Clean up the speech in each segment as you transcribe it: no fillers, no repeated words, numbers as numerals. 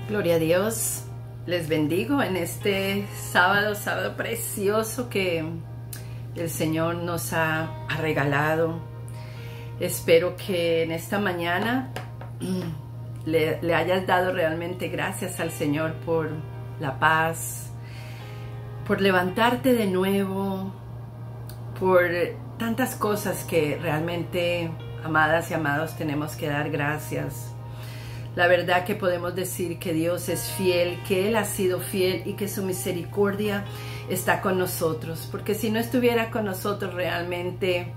Gloria a Dios, les bendigo en este sábado precioso que el Señor nos ha regalado. Espero que en esta mañana le hayas dado realmente gracias al Señor por la paz, por levantarte de nuevo, por tantas cosas que realmente, amadas y amados, tenemos que dar gracias. La verdad que podemos decir que Dios es fiel, que Él ha sido fiel y que su misericordia está con nosotros. Porque si no estuviera con nosotros realmente,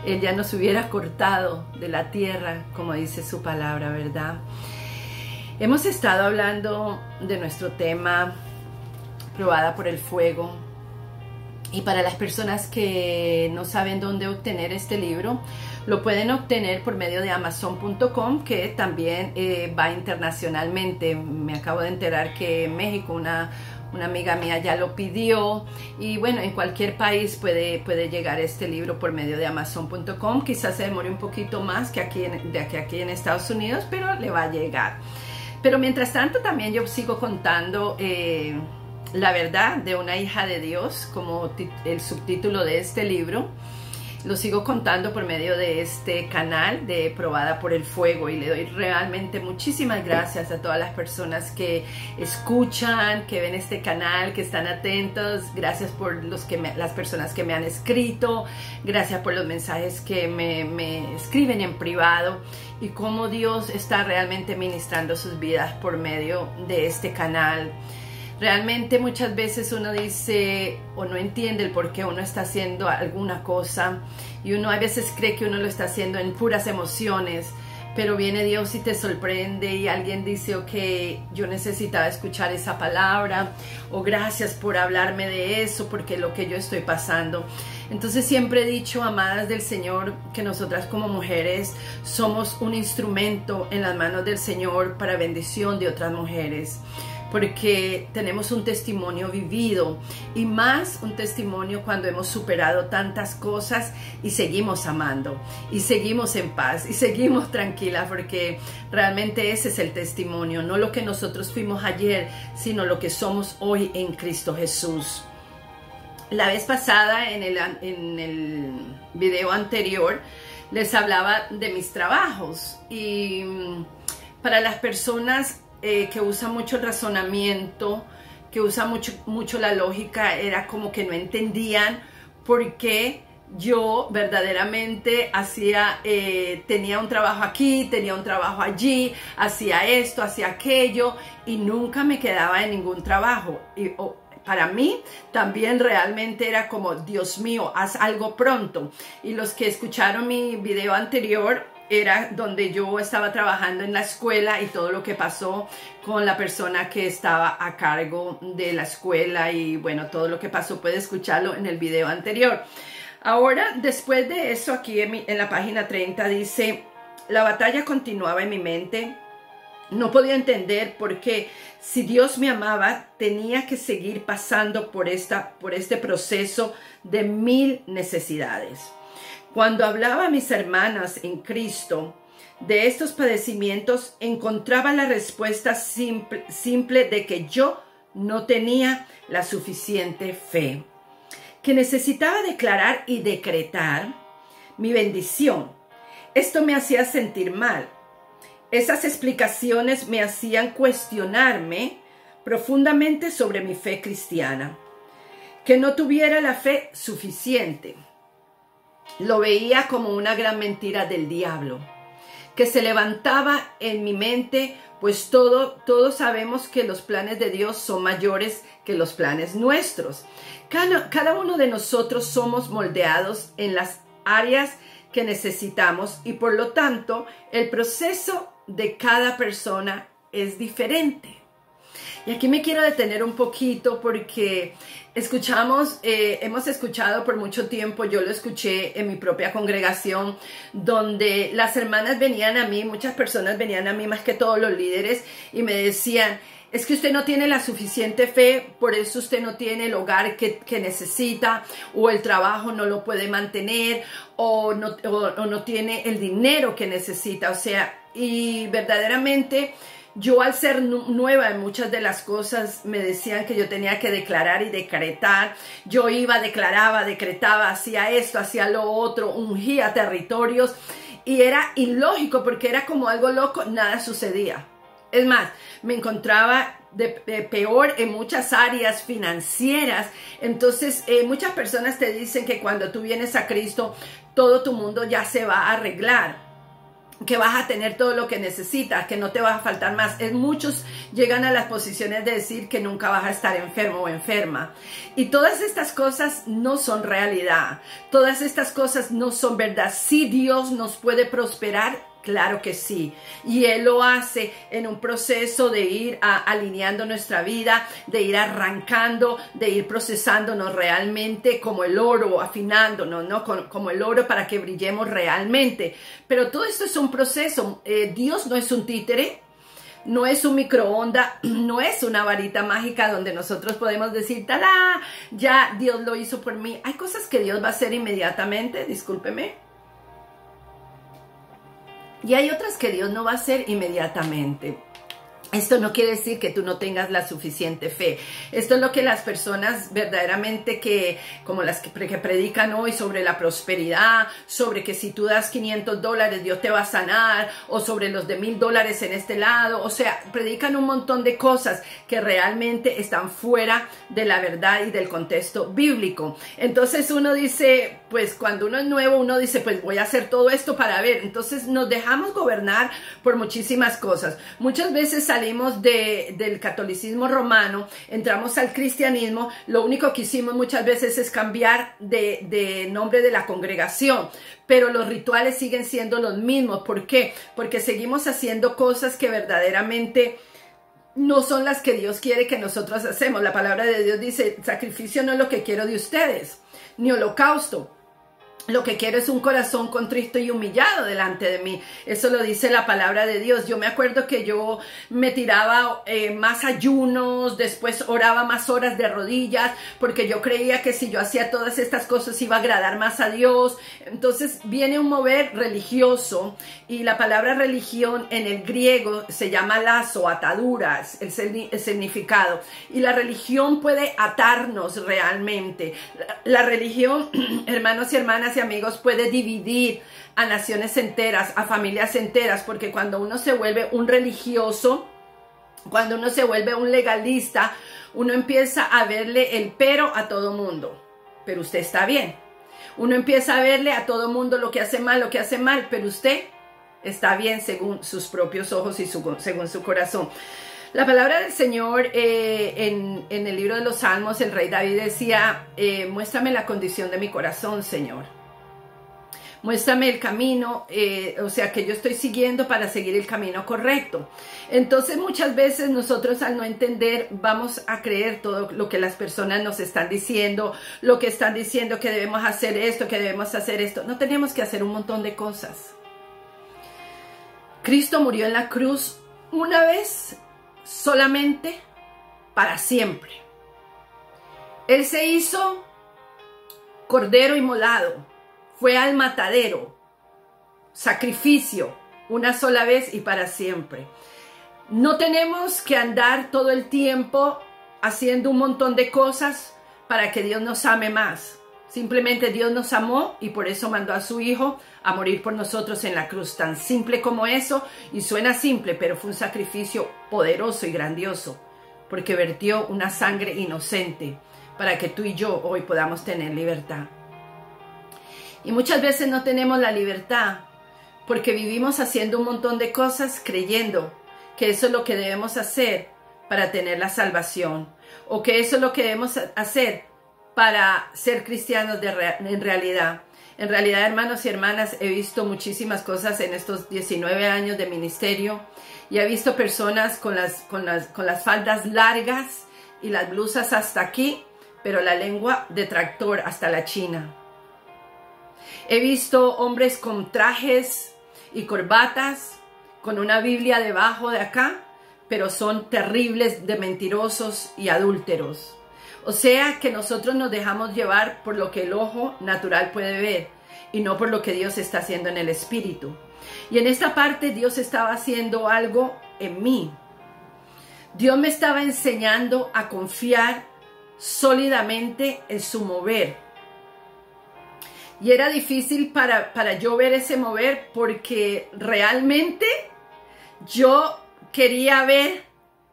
Él ya nos hubiera cortado de la tierra, como dice su palabra, ¿verdad? Hemos estado hablando de nuestro tema, probada por el fuego. Y para las personas que no saben dónde obtener este libro, lo pueden obtener por medio de Amazon.com, que también va internacionalmente. Me acabo de enterar que en México una amiga mía ya lo pidió. Y bueno, en cualquier país puede llegar este libro por medio de Amazon.com. Quizás se demore un poquito más que aquí en Estados Unidos, pero le va a llegar. Pero mientras tanto también yo sigo contando la verdad de una hija de Dios, como el subtítulo de este libro. Lo sigo contando por medio de este canal de Probada por el Fuego, y le doy realmente muchísimas gracias a todas las personas que escuchan, que ven este canal, que están atentos. Gracias por las personas que me han escrito, gracias por los mensajes que me escriben en privado, y cómo Dios está realmente ministrando sus vidas por medio de este canal. Realmente muchas veces uno dice o no entiende el por qué uno está haciendo alguna cosa, y uno a veces cree que uno lo está haciendo en puras emociones, pero viene Dios y te sorprende y alguien dice, ok, yo necesitaba escuchar esa palabra, o gracias por hablarme de eso, porque es lo que yo estoy pasando. Entonces siempre he dicho, amadas del Señor, que nosotras como mujeres somos un instrumento en las manos del Señor para bendición de otras mujeres, porque tenemos un testimonio vivido, y más un testimonio cuando hemos superado tantas cosas y seguimos amando, y seguimos en paz, y seguimos tranquilas, porque realmente ese es el testimonio, no lo que nosotros fuimos ayer, sino lo que somos hoy en Cristo Jesús. La vez pasada, en el video anterior, les hablaba de mis trabajos, y para las personas que usa mucho el razonamiento, que usa mucho la lógica, era como que no entendían por qué yo verdaderamente tenía un trabajo aquí, tenía un trabajo allí, hacía esto, hacía aquello, y nunca me quedaba en ningún trabajo. Para mí también realmente era como, Dios mío, haz algo pronto. Y los que escucharon mi video anterior, era donde yo estaba trabajando en la escuela y todo lo que pasó con la persona que estaba a cargo de la escuela, y bueno, todo lo que pasó puede escucharlo en el video anterior. Ahora, después de eso, aquí en la página 30 dice, la batalla continuaba en mi mente. No podía entender por qué, si Dios me amaba, tenía que seguir pasando por este proceso de 1000 necesidades. Cuando hablaba a mis hermanas en Cristo de estos padecimientos, encontraba la respuesta simple de que yo no tenía la suficiente fe, que necesitaba declarar y decretar mi bendición. Esto me hacía sentir mal. Esas explicaciones me hacían cuestionarme profundamente sobre mi fe cristiana, que no tuviera la fe suficiente. Lo veía como una gran mentira del diablo, que se levantaba en mi mente, pues todos sabemos que los planes de Dios son mayores que los planes nuestros. Cada uno de nosotros somos moldeados en las áreas que necesitamos, y por lo tanto el proceso de cada persona es diferente. Y aquí me quiero detener un poquito, porque hemos escuchado por mucho tiempo, yo lo escuché en mi propia congregación, donde las hermanas venían a mí, muchas personas venían a mí, más que todos los líderes, y me decían, es que usted no tiene la suficiente fe, por eso usted no tiene el hogar que necesita, o el trabajo no lo puede mantener, o no tiene el dinero que necesita. O sea, y verdaderamente Yo al ser nueva en muchas de las cosas me decían que yo tenía que declarar y decretar. Yo iba, declaraba, decretaba, hacía esto, hacía lo otro, ungía territorios y era ilógico porque era como algo loco, nada sucedía. Es más, me encontraba de peor en muchas áreas financieras. Entonces muchas personas te dicen que cuando tú vienes a Cristo todo tu mundo ya se va a arreglar, que vas a tener todo lo que necesitas, que no te va a faltar más. Muchos llegan a las posiciones de decir que nunca vas a estar enfermo o enferma. Y todas estas cosas no son realidad. Todas estas cosas no son verdad. Si Dios nos puede prosperar, claro que sí, y Él lo hace en un proceso de ir alineando nuestra vida, de ir arrancando, de ir procesándonos realmente como el oro, afinándonos, ¿no? Como el oro para que brillemos realmente. Pero todo esto es un proceso. Dios no es un títere, no es un microondas, no es una varita mágica donde nosotros podemos decir, ¡talá! Ya Dios lo hizo por mí. Hay cosas que Dios va a hacer inmediatamente, discúlpeme. Y hay otras que Dios no va a hacer inmediatamente. Esto no quiere decir que tú no tengas la suficiente fe. Esto es lo que las personas verdaderamente como las que predican hoy sobre la prosperidad, sobre que si tú das $500 Dios te va a sanar, o sobre los de $1000 en este lado. O sea, predican un montón de cosas que realmente están fuera de la verdad y del contexto bíblico. Entonces uno dice, pues cuando uno es nuevo, uno dice, pues voy a hacer todo esto para ver. Entonces nos dejamos gobernar por muchísimas cosas. Muchas veces salimos del catolicismo romano, entramos al cristianismo, lo único que hicimos muchas veces es cambiar de nombre de la congregación, pero los rituales siguen siendo los mismos. ¿Por qué? Porque seguimos haciendo cosas que verdaderamente no son las que Dios quiere que nosotros hacemos. La palabra de Dios dice, sacrificio no es lo que quiero de ustedes, ni holocausto. Lo que quiero es un corazón contrito y humillado delante de mí. Eso lo dice la palabra de Dios. Yo me acuerdo que yo me tiraba más ayunos, después oraba más horas de rodillas, porque yo creía que si yo hacía todas estas cosas iba a agradar más a Dios. Entonces viene un mover religioso, y la palabra religión en el griego se llama lazo, ataduras, el significado. Y la religión puede atarnos realmente. La religión, hermanos y hermanas y amigos, puede dividir a naciones enteras, a familias enteras, porque cuando uno se vuelve un religioso, cuando uno se vuelve un legalista, uno empieza a verle el pero a todo mundo. Pero usted está bien. Uno empieza a verle a todo mundo lo que hace mal, pero usted está bien según sus propios ojos y según su corazón. La palabra del Señor en el libro de los Salmos, el rey David decía, muéstrame la condición de mi corazón, Señor. Muéstrame el camino, o sea, que yo estoy siguiendo para seguir el camino correcto. Entonces muchas veces nosotros, al no entender, vamos a creer todo lo que las personas nos están diciendo, lo que están diciendo que debemos hacer esto, que debemos hacer esto. No tenemos que hacer un montón de cosas. Cristo murió en la cruz una vez, solamente, para siempre. Él se hizo cordero inmolado. Fue al matadero, sacrificio, una sola vez y para siempre. No tenemos que andar todo el tiempo haciendo un montón de cosas para que Dios nos ame más. Simplemente Dios nos amó y por eso mandó a su Hijo a morir por nosotros en la cruz. Tan simple como eso, y suena simple, pero fue un sacrificio poderoso y grandioso, porque vertió una sangre inocente para que tú y yo hoy podamos tener libertad. Y muchas veces no tenemos la libertad porque vivimos haciendo un montón de cosas creyendo que eso es lo que debemos hacer para tener la salvación, o que eso es lo que debemos hacer para ser cristianos en realidad. En realidad, hermanos y hermanas, he visto muchísimas cosas en estos 19 años de ministerio, y he visto personas con las faldas largas y las blusas hasta aquí, pero la lengua de tractor hasta la China. He visto hombres con trajes y corbatas, con una Biblia debajo de acá, pero son terribles de mentirosos y adúlteros. O sea que nosotros nos dejamos llevar por lo que el ojo natural puede ver y no por lo que Dios está haciendo en el espíritu. Y en esta parte Dios estaba haciendo algo en mí. Dios me estaba enseñando a confiar sólidamente en su mover. Y era difícil para yo ver ese mover porque realmente yo quería ver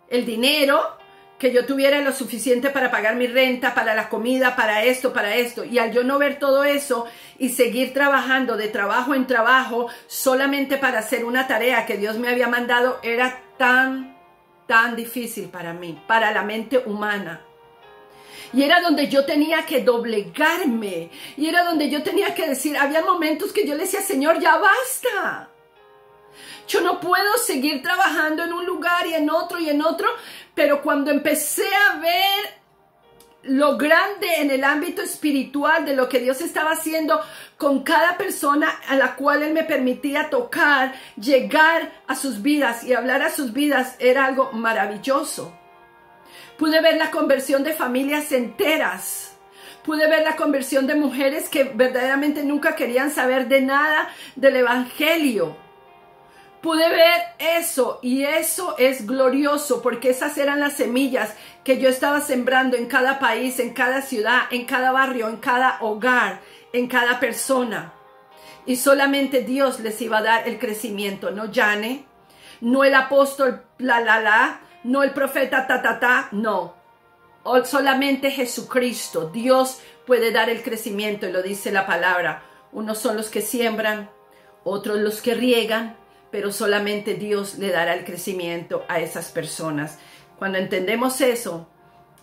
el dinero, que yo tuviera lo suficiente para pagar mi renta, para la comida, para esto. Y al yo no ver todo eso y seguir trabajando de trabajo en trabajo solamente para hacer una tarea que Dios me había mandado, era tan difícil para mí, para la mente humana. Y era donde yo tenía que doblegarme. Y era donde yo tenía que decir, había momentos que yo le decía, Señor, ya basta. Yo no puedo seguir trabajando en un lugar y en otro, pero cuando empecé a ver lo grande en el ámbito espiritual de lo que Dios estaba haciendo con cada persona a la cual Él me permitía tocar, llegar a sus vidas y hablar a sus vidas, era algo maravilloso. Pude ver la conversión de familias enteras. Pude ver la conversión de mujeres que verdaderamente nunca querían saber de nada del evangelio. Pude ver eso, y eso es glorioso porque esas eran las semillas que yo estaba sembrando en cada país, en cada ciudad, en cada barrio, en cada hogar, en cada persona. Y solamente Dios les iba a dar el crecimiento, no Jane, no el apóstol no el profeta no. Solamente Jesucristo. Dios puede dar el crecimiento y lo dice la palabra. Unos son los que siembran, otros los que riegan, pero solamente Dios le dará el crecimiento a esas personas. Cuando entendemos eso,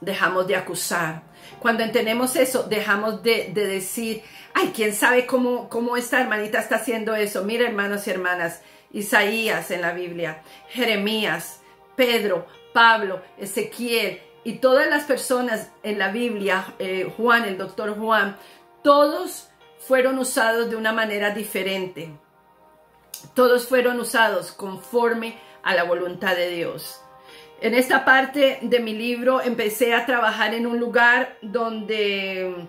dejamos de acusar. Cuando entendemos eso, dejamos de decir, ay, quién sabe cómo esta hermanita está haciendo eso. Mira, hermanos y hermanas, Isaías en la Biblia, Jeremías, Pedro, Pablo, Ezequiel y todas las personas en la Biblia, Juan, el doctor Juan, todos fueron usados de una manera diferente. Todos fueron usados conforme a la voluntad de Dios. En esta parte de mi libro empecé a trabajar en un lugar donde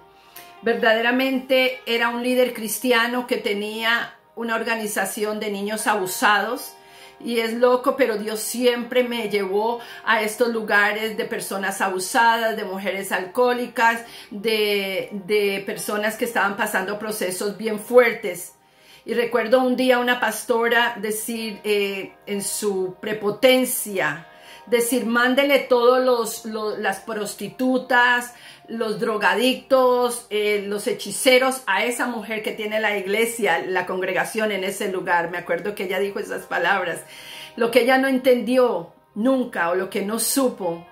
verdaderamente era un líder cristiano que tenía una organización de niños abusados. Y es loco, pero Dios siempre me llevó a estos lugares de personas abusadas, de mujeres alcohólicas, de personas que estaban pasando procesos bien fuertes. Y recuerdo un día una pastora decir en su prepotencia, decir, mándele todos las prostitutas, los drogadictos, los hechiceros a esa mujer que tiene la iglesia, la congregación en ese lugar. Me acuerdo que ella dijo esas palabras. Lo que ella no entendió nunca o lo que no supo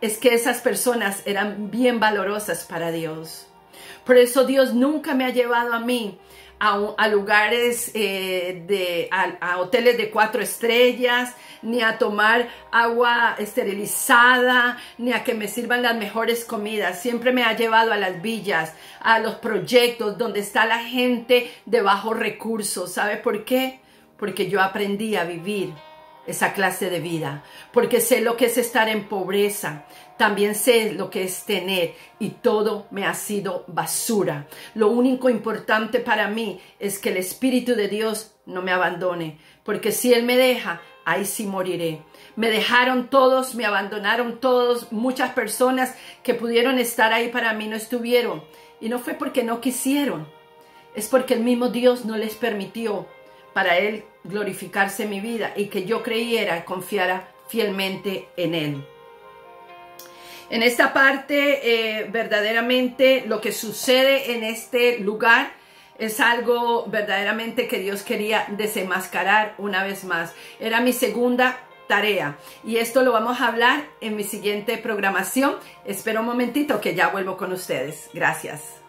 es que esas personas eran bien valorosas para Dios. Por eso Dios nunca me ha llevado a mí a lugares, a hoteles de 4 estrellas, ni a tomar agua esterilizada, ni a que me sirvan las mejores comidas. Siempre me ha llevado a las villas, a los proyectos donde está la gente de bajos recursos. ¿Sabe por qué? Porque yo aprendí a vivir esa clase de vida, porque sé lo que es estar en pobreza, también sé lo que es tener, y todo me ha sido basura. Lo único importante para mí es que el Espíritu de Dios no me abandone, porque si Él me deja, ahí sí moriré. Me dejaron todos, me abandonaron todos, muchas personas que pudieron estar ahí para mí no estuvieron, y no fue porque no quisieron, es porque el mismo Dios no les permitió para Él glorificarse en mi vida y que yo creyera, confiara fielmente en Él. En esta parte, verdaderamente lo que sucede en este lugar es algo verdaderamente que Dios quería desenmascarar una vez más. Era mi segunda tarea y esto lo vamos a hablar en mi siguiente programación. Espera un momentito que ya vuelvo con ustedes. Gracias.